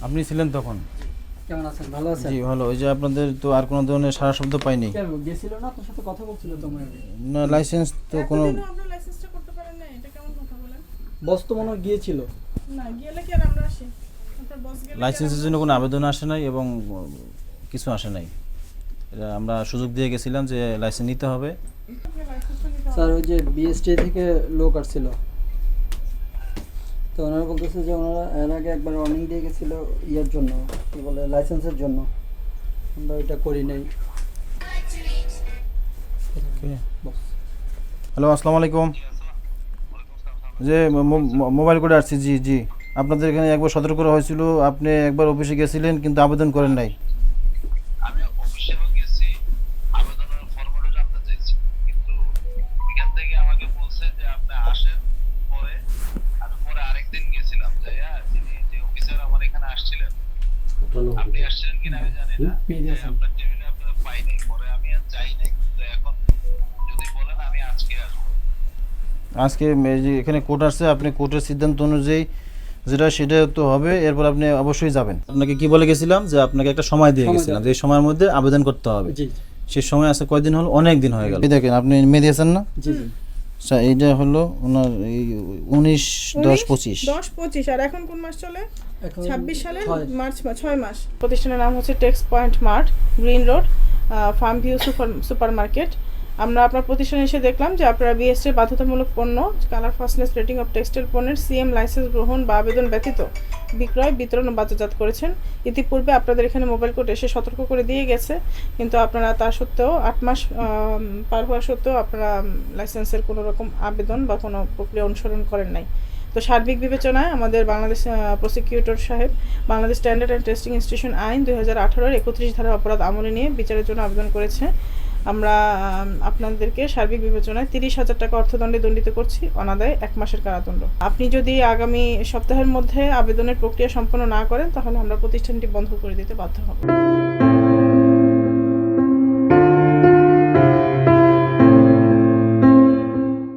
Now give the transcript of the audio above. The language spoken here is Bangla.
আপনি ছিলেন তখন? কেমন আছেন? ভালো আছেন? জি ভালো। ওই যে আপনাদের তো আর কোনো ধরনের সারা শব্দ পাইনি। কেন গেছিল না? আপনার সাথে কথা বলছিল তো মনে হয়। না লাইসেন্স তো কোনো এতদিনও আপনার লাইসেন্সটা করতে পারেন না, এটা কেমন কথা বলেন? বস তো মনে হয় গিয়েছিল। না গেলে কি আর আমরা আসি? আপনার বস গেলে কি আর লাইসেন্সের আমরা জন্য আসি? কোনো আবেদন আসে নাই এবং কিছু আসে নাই। এটা আমরা সুযোগ দিয়ে গেছিলাম যে লাইসেন্স নিতে হবে। আপনার লাইসেন্সটা নিতে স্যার হবে। ওই যে বিএসটি থেকে লোক আসছিল, তো ওনারা বলতেছে যে ওনারা এর আগে একবার ওয়ার্নিং দিয়ে গেছিল ইয়ার জন্য, কি বলে লাইসেন্সের জন্য, আমরা এটা করি নাই। বস হ্যালো আসসালামু আলাইকুম। যে মোবাইল করে আসছি। জি জি, আপনাদের এখানে একবার সতর্ক করা হয়েছিল, আপনি একবার অফিসে গেছিলেন কিন্তু আবেদন করেন নাই। আমি অফিসেও গেছি, আবেদনের ফরম্যাটও জানতে চাইছি, কিন্তু এখান থেকে আমাকে বলছে যে আপনি আসেন পরে। আমি পরে আরেকদিন গেছিলাম, যাইয়া যিনি যে অফিসার আমার এখানে আসছিলেন, আপনি আসছিলেন কিনা আমি জানি না, যে আপনার টেবিলে আপনারা পাইনি। পরে আমি আর যাই নাই, কিন্তু এখন যদি বলেন আমি আজকে আসবো। আজকে এই যে এখানে কোর্ট আসছে, আপনি কোর্টের সিদ্ধান্ত অনুযায়ী যেটা সেটা তো হবে, এরপর আপনি অবশ্যই যাবেন। আপনাকে কি বলে গেছিলাম যে আপনাকে একটা সময় দিয়ে গেছিলাম যে এই সময়ের মধ্যে আবেদন করতে হবে। জি সেই সময় আছে কয়দিন হলো? অনেক দিন হয়ে গেল। এই দেখেন আপনি মেয়ে দিয়েছেন না? জি জি আচ্ছা এইটা হলো ওনার এই 19/10/25। 10-25 আর এখন কোন মাস চলে? এখন 26 সালের 6 মার্চ মাস, 6 মাস। প্রতিষ্ঠানের নাম হচ্ছে tex point mart, green road, farm view super market. আমরা আপনার প্রতিষ্ঠানে এসে দেখলাম যে আপনারা বিএসটির বাধ্যতামূলক পণ্য, colour fastness rating of textile পণ্যের সিএম লাইসেন্স গ্রহণ বা আবেদন ব্যতীত বিক্রয়, বিতরণ ও বাজারজাত করেছেন। ইতিপূর্বে আপনাদের এখানে মোবাইল কোর্ট এসে সতর্ক করে দিয়ে গেছে, কিন্তু আপনারা তা সত্ত্বেও 8 মাস পার হওয়া সত্ত্বেও আপনারা লাইসেন্সের কোনো রকম আবেদন বা কোনো প্রক্রিয়া অনুসরণ করেন নাই। তো সার্বিক বিবেচনায় আমাদের বাংলাদেশ প্রসিকিউটর সাহেব Bangladesh standard and testing institution আইন 2018-এর 31 ধারা অপরাধ আমলে নিয়ে বিচারের জন্য আবেদন করেছে। আমরা আপনাদেরকে সার্বিক বিবেচনায় 30,000 টাকা অর্থদণ্ডে দণ্ডিত করছি, অনাদায়ে 1 মাসের কারাদণ্ড। আপনি যদি আগামী সপ্তাহের মধ্যে আবেদনের প্রক্রিয়া সম্পন্ন না করেন তাহলে আমরা প্রতিষ্ঠানটি বন্ধ করে দিতে বাধ্য হব।